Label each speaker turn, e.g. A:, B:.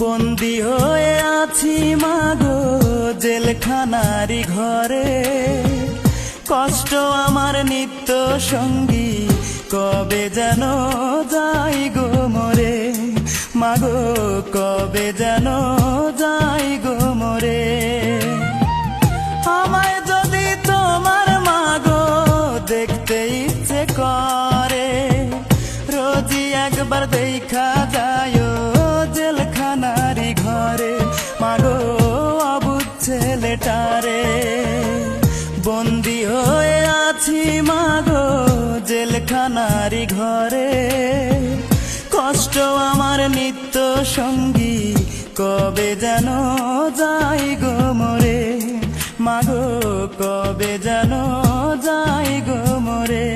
A: বন্দী হয়ে আছি মাগো জেলখানারি ঘরে, কষ্ট আমার নিত্য সঙ্গী, কবে যেন যাই গো মরে। মাগো কবে যেন যাই গো মরে। আমায় যদি তোমার মাগো দেখতে ইচ্ছে করে, রোজই একবার দেখা যায় জেলখানারি ঘরে। মাগো অবুঝ ছেলেটারে, বন্দী হয়ে আছি মাগো জেলখানারি ঘরে, কষ্ট আমার নিত্য সঙ্গী, কবে যেন যাই গো মরে। মাগো কবে যেন যাই গো মরে।